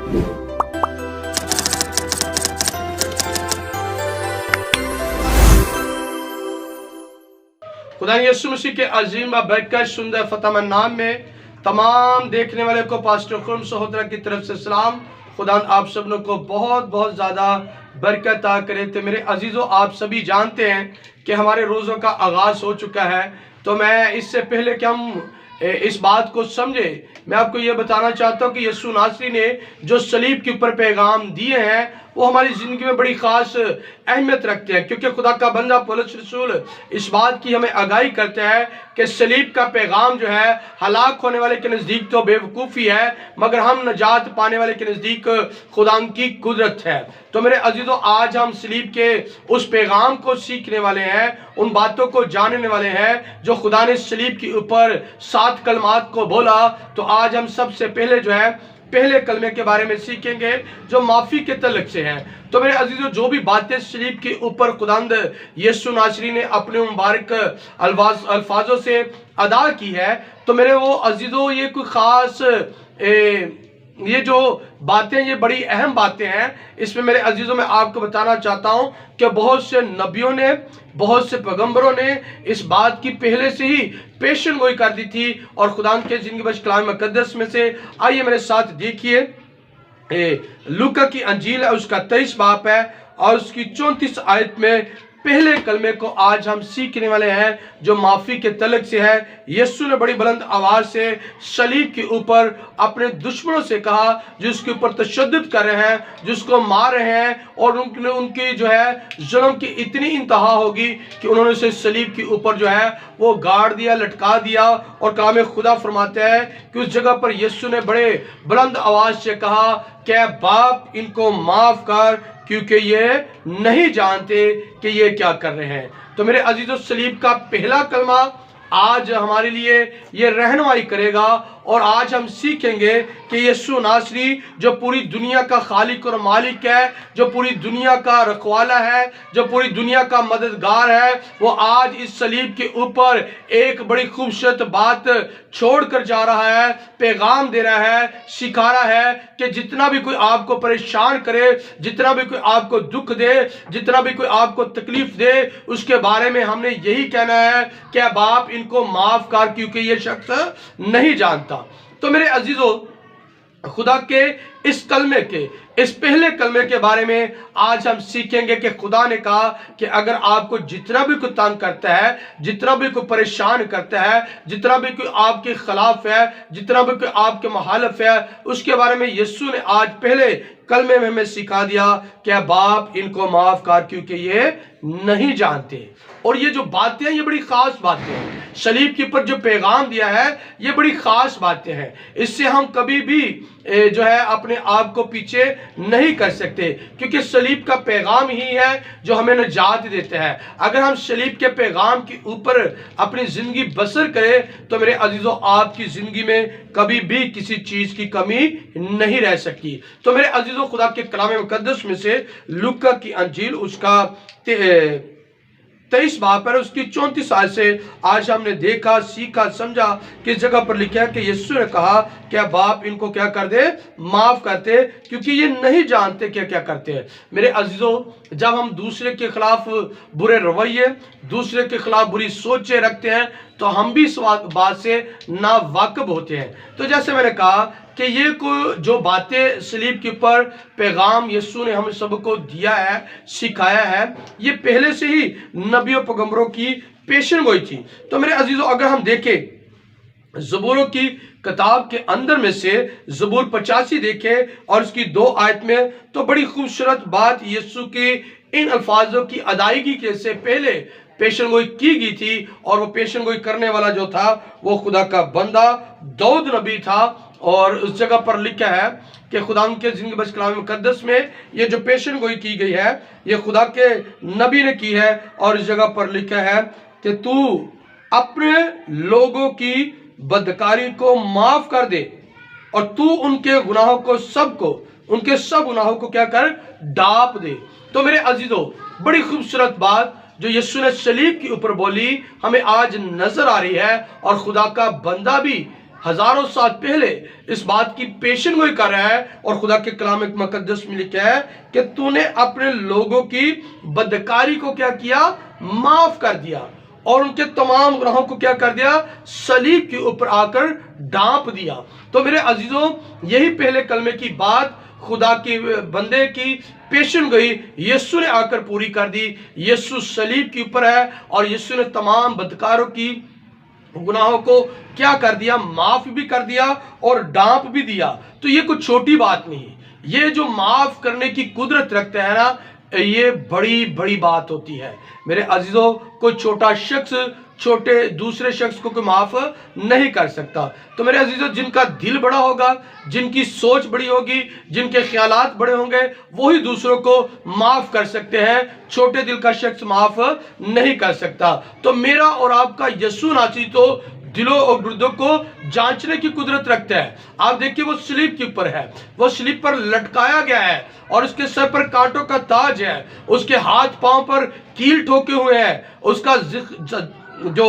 खुदा यीशु मसीह के अजीम बरकत सुंदर फतह नाम में तमाम देखने वाले को पास्टर खुर्म सहोदरा की तरफ से सलाम। खुदा आप सब लोग को बहुत बहुत ज़्यादा बरकत अता करे। तो मेरे अजीज़ों, आप सभी जानते हैं कि हमारे रोज़ों का आगाज़ हो चुका है। तो मैं इससे पहले कि हम इस बात को समझे, मैं आपको ये बताना चाहता हूँ कि यीशु नासरी ने जो सलीब के ऊपर पैगाम दिए हैं वो हमारी ज़िंदगी में बड़ी ख़ास अहमियत रखते हैं, क्योंकि खुदा का बंदा पौलुस रसूल इस बात की हमें आगाही करता है कि सलीब का पैगाम जो है हलाक होने वाले के नज़दीक तो बेवकूफ़ी है, मगर हम नजात पाने वाले के नज़दीक खुदा की कुदरत है। तो मेरे अजीज़ों, आज हम सलीब के उस पैगाम को सीखने वाले हैं, उन बातों को जानने वाले हैं जो खुदा ने सलीब के ऊपर 7 कलमात को बोला। तो आज हम सबसे पहले जो है पहले कलमे के बारे में सीखेंगे जो माफ़ी के तल्लुक से हैं। तो मेरे अजीज़ों, जो भी बातें सलीब के ऊपर खुदांद यीशु नासरी ने अपने मुबारक अल्फाजों से अदा की है, तो मेरे वो अजीज़ों, ये कोई ख़ास ये जो बातें, ये बड़ी अहम बातें हैं। इसमें मेरे अजीज़ों, मैं आपको बताना चाहता हूँ कि बहुत से नबियों ने, बहुत से पैगंबरों ने इस बात की पहले से ही पेशन गोई कर दी थी। और खुदा के ज़िंदगी बख्श कलाम मुक़द्दस में से आइए मेरे साथ देखिए, लूका की अंजील है, उसका 23 बाब है और उसकी 34 आयत में पहले कलमे को आज हम सीखने वाले हैं जो माफ़ी के तल्लुक से है। यीशु ने बड़ी बुलंद आवाज़ से सलीब के ऊपर अपने दुश्मनों से कहा जो उसके ऊपर तशद्दुद कर रहे हैं, जिसको मार रहे हैं, और उनकी जो है जुल्म की इतनी इंतहा होगी कि उन्होंने उसे सलीब के ऊपर जो है वो गाड़ दिया, लटका दिया। और कलाम खुदा फरमाता है कि उस जगह पर यीशु ने बड़े बुलंद आवाज़ से कहा कि बाप इनको माफ़ कर, क्योंकि ये नहीं जानते कि ये क्या कर रहे हैं। तो मेरे अजीज़ों, सलीब का पहला कलमा आज हमारे लिए ये रहनुमाई करेगा। और आज हम सीखेंगे कि यीशु नासरी जो पूरी दुनिया का खालिक और मालिक है, जो पूरी दुनिया का रखवाला है, जो पूरी दुनिया का मददगार है, वो आज इस सलीब के ऊपर एक बड़ी खूबसूरत बात छोड़कर जा रहा है, पैगाम दे रहा है, सिखा रहा है कि जितना भी कोई आपको परेशान करे, जितना भी कोई आपको दुख दे, जितना भी कोई आपको तकलीफ दे, उसके बारे में हमने यही कहना है कि बाप इनको माफ़ कर, क्योंकि ये शख्स नहीं जानता। तो मेरे अजीजों, खुदा के इस कलमे के, इस पहले कलमे के बारे में आज हम सीखेंगे कि खुदा ने कहा कि अगर आपको जितना भी कोई तंग करता है, जितना भी कोई परेशान करता है, जितना भी कोई आपके खिलाफ है, जितना भी कोई आपके मुखालिफ है, उसके बारे में यीशु ने आज पहले कलमे में हमें सिखा दिया कि बाप इनको माफ़ कर, क्योंकि ये नहीं जानते। और ये जो बातें हैं ये बड़ी ख़ास बातें हैं। सलीब के ऊपर जो पैगाम दिया है ये बड़ी ख़ास बातें हैं। इससे हम कभी भी जो है अपने आप को पीछे नहीं कर सकते, क्योंकि सलीब का पैगाम ही है जो हमें निजात देता है। अगर हम सलीब के पैगाम के ऊपर अपनी ज़िंदगी बसर करें तो मेरे अजीज़ों, आपकी ज़िंदगी में कभी भी किसी चीज़ की कमी नहीं रह सकती। तो मेरे अजीज़ों, खुदा के कलाम मुक़द्दस में से लूका की अंजील उसका 23 बाब पर उसकी 34 आयत से आज हमने देखा, सीखा, समझा कि इस जगह पर लिखा है कि यीशु ने कहा क्या बाप इनको क्या कर दे, माफ़ करते, क्योंकि ये नहीं जानते क्या क्या करते हैं। मेरे अजीज़ों, जब हम दूसरे के खिलाफ बुरे रवैये, दूसरे के खिलाफ बुरी सोचें रखते हैं तो हम भी इस बात से नावाकिफ होते हैं। तो जैसे मैंने कहा कि ये को जो बातें सलीब के ऊपर पैगाम यीशु ने हम सबको दिया है, सिखाया है, ये पहले से ही नबियों पैगंबरों की पेशन गोई थी। तो मेरे अजीज़ों, अगर हम देखें ज़बूरों की किताब के अंदर में से ज़बूर 85 देखें और उसकी 2 आयत में, तो बड़ी खूबसूरत बात यीशु के इन अल्फाजों की अदायगी के से पहले पेशन गोई की गई थी। और वो पेशन गोई करने वाला जो था वो खुदा का बंदा दाऊद नबी था। और उस जगह पर लिखा है कि खुदा के ज़िंदगी बख्श कलाम मुक़द्दस में ये जो पेशन गोई की गई है ये खुदा के नबी ने की है। और इस जगह पर लिखा है कि तू अपने लोगों की बदकारी को माफ़ कर दे और तू उनके गुनाहों को उनके सब गुनाहों को क्या कर, डाप दे। तो मेरे अजीज़ों, बड़ी खूबसूरत बात जो यीशु ने सलीब के ऊपर बोली हमें आज नजर आ रही है। और खुदा का बंदा भी हजारों साल पहले इस बात की पेशन गोई कर रहा है, और खुदा के कलाम मुकद्दस में लिखा है कि तूने अपने लोगों की बदकारी को क्या किया, माफ कर दिया, और उनके तमाम गुनाहों को क्या कर दिया, सलीब के ऊपर आकर ढांप दिया। तो मेरे अजीजों, यही पहले कलमे की बात खुदा के बंदे की पेशन गई यीशु ने आकर पूरी कर दी। यीशु सलीब के ऊपर है, और यीशु ने तमाम बदकारों की गुनाहों को क्या कर दिया, माफ भी कर दिया और ढांप भी दिया। तो ये कुछ छोटी बात नहीं, ये जो माफ करने की कुदरत रखते हैं ना, ये बड़ी बड़ी बात होती है। मेरे अजीजों, कोई छोटा शख्स छोटे दूसरे शख्स को कोई माफ नहीं कर सकता। तो मेरे अजीजों, जिनका दिल बड़ा होगा, जिनकी सोच बड़ी होगी, जिनके ख्यालात बड़े होंगे, वही दूसरों को माफ कर सकते हैं। छोटे दिल का शख्स माफ नहीं कर सकता। तो मेरा और आपका यीशु नासरी तो दिलों और गुर्दों को जांचने की कुदरत रखता है। आप देखिए, वो स्लीब के ऊपर है, वो स्लीब पर लटकाया गया है, और उसके सर पर कांटों का ताज है, उसके हाथ पांव पर कील ठोके हुए हैं, उसका जो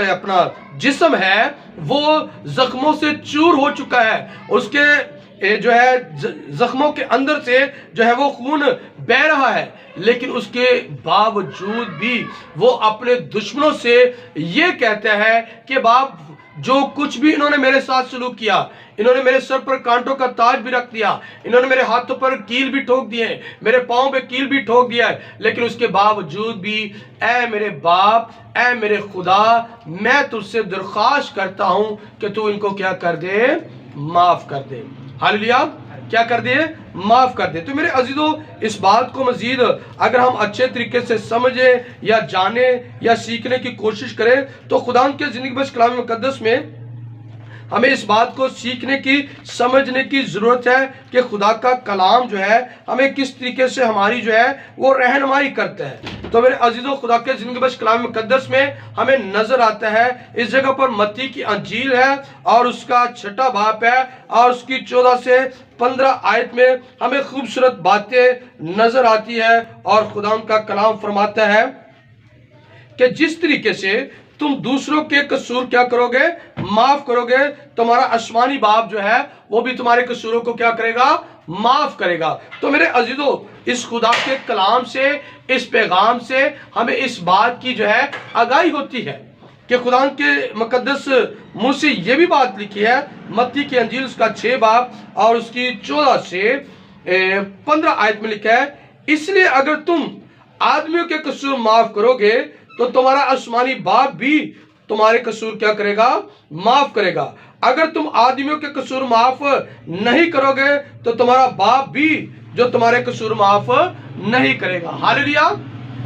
अपना जिस्म है वो जख्मों से चूर हो चुका है, उसके जो है जख्मों के अंदर से जो है वो खून बह रहा है, लेकिन उसके बावजूद भी वो अपने दुश्मनों से ये कहता है कि बाप, जो कुछ भी इन्होंने मेरे साथ सलूक किया, इन्होंने मेरे सर पर कांटों का ताज भी रख दिया, इन्होंने मेरे हाथों पर कील भी ठोक दिए, मेरे पाँव पे कील भी ठोक दिया है, लेकिन उसके बावजूद भी ऐ मेरे बाप, ऐ मेरे खुदा, मैं तुझसे दरख्वास्त करता हूं कि तू इनको क्या कर दे, माफ कर दे। हालेलुया, क्या कर दे, माफ कर दे। तो मेरे अजीजों, इस बात को मजीद अगर हम अच्छे तरीके से समझें या जाने या सीखने की कोशिश करें, तो खुदा के जिंदगी बख्श कलाम मुकद्दस में हमें इस बात को सीखने की, समझने की ज़रूरत है कि खुदा का कलाम जो है हमें किस तरीके से हमारी जो है वो रहनुमाई करता है। तो मेरे अजीज़ों, खुदा के ज़िंदगी बख्श कलाम मुकद्दस में हमें नज़र आता है, इस जगह पर मत्ती की अंजील है और उसका 6वां बाब है, और उसकी 14 से 15 आयत में हमें खूबसूरत बातें नज़र आती है। और खुदा का कलाम फरमाता है कि जिस तरीके से तुम दूसरों के कसूर क्या करोगे, माफ करोगे, तुम्हारा आसमानी बाप जो है वो भी तुम्हारे कसूरों को क्या करेगा, माफ करेगा। तो मेरे अजीजों, इस खुदा के कलाम से, इस पैगाम से हमें इस बात की जो है आगाही होती है कि खुदा के मुकद्दस मुंह से ये भी बात लिखी है, मत्ती की अंजील उसका 6 बाब और उसकी 14 से 15 आयत में लिखा है, इसलिए अगर तुम आदमियों के कसूर माफ करोगे तो तुम्हारा आसमानी बाप भी तुम्हारे कसूर क्या करेगा, माफ करेगा। अगर तुम आदमियों के कसूर माफ नहीं करोगे तो तुम्हारा बाप भी जो तुम्हारे कसूर माफ नहीं करेगा। हालेलुया।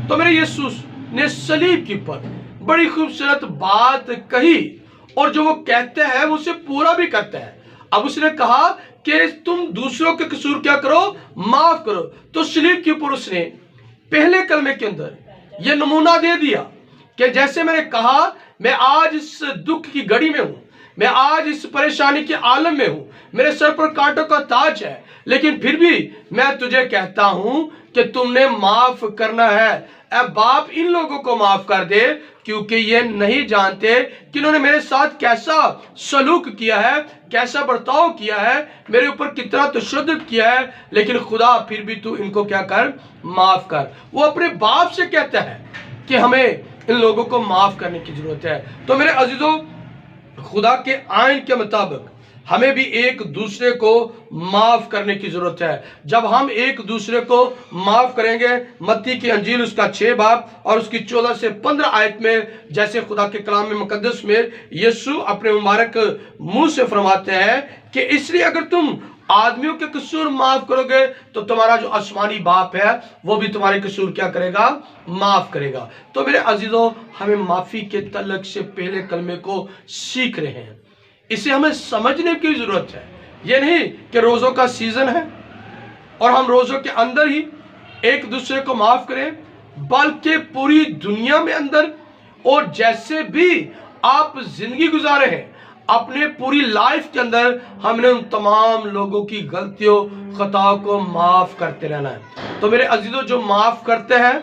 तो मेरे यीशु ने सलीब के ऊपर बड़ी खूबसूरत बात कही, और जो वो कहते हैं वो उसे पूरा भी करता है। अब उसने कहा कि तुम दूसरों के कसूर क्या करो, माफ करो। तो सलीब के ऊपर उसने पहले कलमे के अंदर ये नमूना दे दिया कि जैसे मैंने कहा, मैं आज इस दुख की घड़ी में हूं, मैं आज इस परेशानी के आलम में हूं, मेरे सर पर कांटों का ताज है, लेकिन फिर भी मैं तुझे कहता हूं कि तुमने माफ करना है। अब बाप, इन लोगों को माफ कर दे, क्योंकि ये नहीं जानते कि इन्होंने मेरे साथ कैसा सलूक किया है, कैसा बर्ताव किया है, मेरे ऊपर कितना तशद्दुद किया है, लेकिन खुदा फिर भी तू इनको क्या कर, माफ कर। वो अपने बाप से कहता है कि हमें इन लोगों को माफ करने की जरूरत है। तो मेरे अजीजों, खुदा के आइन के मुताबिक हमें भी एक दूसरे को माफ करने की जरूरत है। जब हम एक दूसरे को माफ करेंगे, मत्ती की अंजील उसका 6 बाब और उसकी 14 से 15 आयत में, जैसे खुदा के कलाम में मुकद्दस में यीशु अपने मुबारक मुंह से फरमाते हैं कि इसलिए अगर तुम आदमियों के कसूर माफ करोगे तो तुम्हारा जो आसमानी बाप है वो भी तुम्हारे कसूर क्या करेगा, माफ करेगा। तो मेरे अजीजों, हमें माफी के तलक से पहले कलमे को सीख रहे हैं, इसे हमें समझने की जरूरत है। ये नहीं कि रोजों का सीजन है और हम रोजों के अंदर ही एक दूसरे को माफ करें, बल्कि पूरी दुनिया में अंदर और जैसे भी आप जिंदगी गुजारे हैं, अपने पूरी लाइफ के अंदर हमने उन तमाम लोगों की गलतियों, खताओं को माफ करते रहना है। तो मेरे अजीजों, जो माफ करते हैं,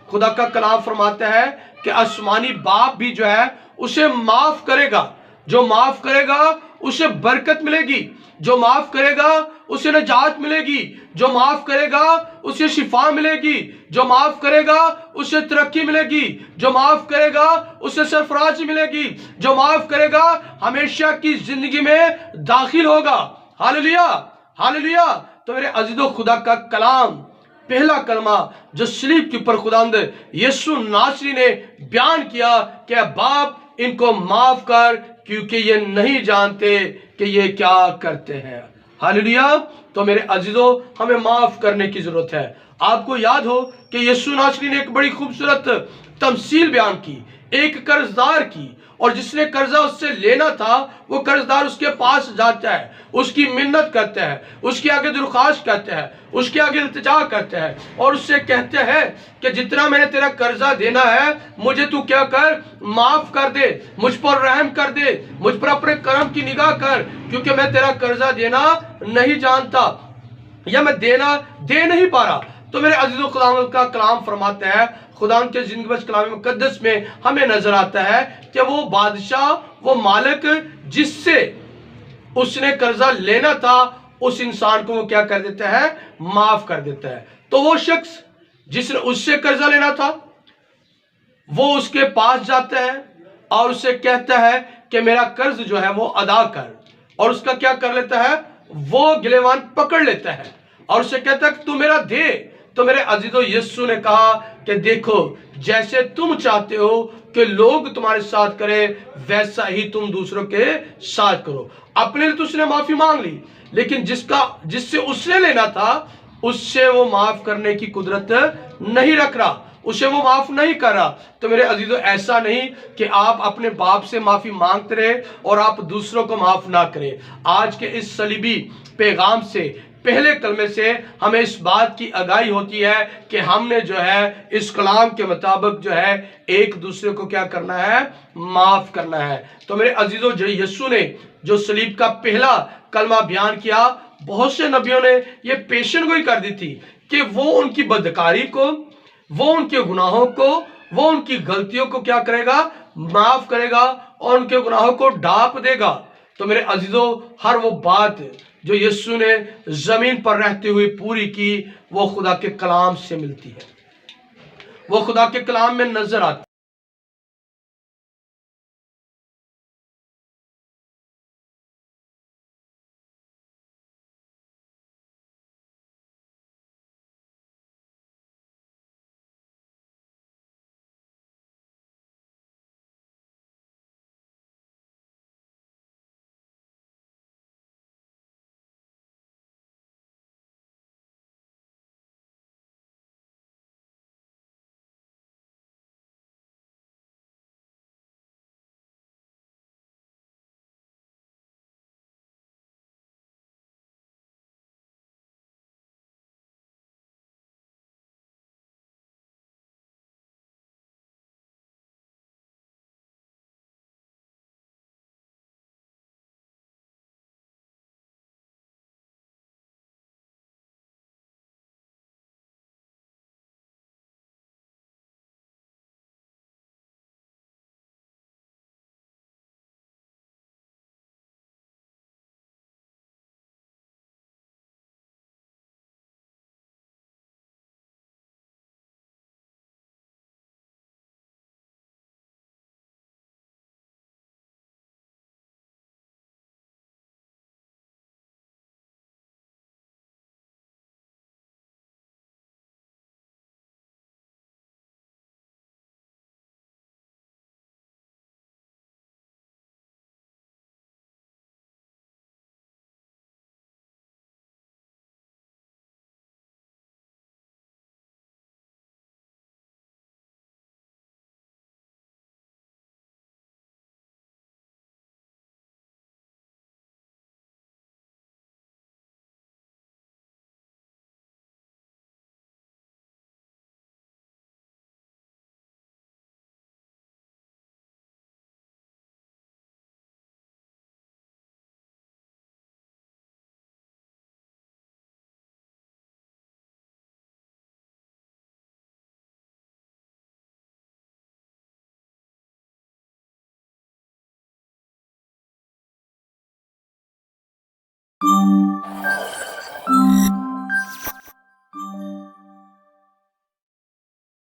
खुदा का कलाम फरमाता है कि आसमानी बाप भी जो है उसे माफ करेगा। जो माफ करेगा उसे बरकत मिलेगी, जो माफ करेगा उसे नजात मिलेगी, जो माफ करेगा उसे शिफा मिलेगी, जो माफ करेगा उसे तरक्की मिलेगी, जो माफ करेगा उसे सरफराजी मिलेगी, जो माफ करेगा हमेशा की जिंदगी में दाखिल होगा। Hallelujah, hallelujah. तो मेरे अजीजों, खुदा का कलाम, पहला कलमा जो सलीब के ऊपर खुदावंद यीशु नासरी ने बयान किया कि बाप इनको माफ कर, क्योंकि ये नहीं जानते कि ये क्या करते हैं। हालेलुया। तो मेरे अजीजों, हमें माफ करने की जरूरत है। आपको याद हो कि यीशु नासरी ने एक बड़ी खूबसूरत तमसील बयान की, एक कर्जदार की, और जिसने कर्जा उससे लेना था वो कर्जदार उसके पास जाता है, उसकी मिन्नत करता है, उसके आगे दरख्वास्त करता है, उसके आगे इल्तिजा करता है और उससे कहते हैं कि जितना मैंने तेरा कर्जा देना है मुझे तू क्या कर, माफ कर दे, मुझ पर रहम कर दे, मुझ पर अपने करम की निगाह कर, क्योंकि मैं तेरा कर्जा देना नहीं जानता या मैं दे नहीं पा रहा। तो मेरे अजीजों, खुदा का कलाम फरमाते हैं, खुदा के जिंदगी बख्श कलाम मुकद्दस में हमें नजर आता है कि वो बादशाह, वो मालिक जिससे उसने कर्जा लेना था, उस इंसान को वो क्या कर देता है, माफ कर देता है। तो वो शख्स जिसने उससे कर्जा लेना था वो उसके पास जाता है और उससे कहता है कि मेरा कर्ज जो है वो अदा कर, और उसका क्या कर लेता है, वो गिलेवान पकड़ लेता है और उससे कहता है कि तू मेरा दे। तो मेरे अजीजों, यीशु ने कहा कि देखो, जैसे तुम चाहते हो कि लोग तुम्हारे साथ करें, वैसा ही तुम दूसरों के साथ करो। अपने लिए तो उसने माफी मांग ली, लेकिन जिससे उसने लेना था उससे वो माफ करने की कुदरत नहीं रख रहा, उसे वो माफ नहीं कर रहा। तो मेरे अजीजों, ऐसा नहीं कि आप अपने बाप से माफी मांगते रहे और आप दूसरों को माफ ना करें। आज के इस सलीबी पैगाम से, पहले कलमे से हमें इस बात की आगाही होती है कि हमने जो है इस कलाम के मुताबिक जो है एक दूसरे को क्या करना है, माफ करना है। तो मेरे अजीजों, जो यीशु ने जो सलीब का पहला कलमा बयान किया, बहुत से नबियों ने ये पेशन गोई कर दी थी कि वो उनकी बदकारी को, वो उनके गुनाहों को, वो उनकी गलतियों को क्या करेगा, माफ करेगा और उनके गुनाहों को ढांप देगा। तो मेरे अजीजों, हर वो बात जो यीशु ने जमीन पर रहते हुए पूरी की, वो खुदा के कलाम से मिलती है, वो खुदा के कलाम में नजर आती है।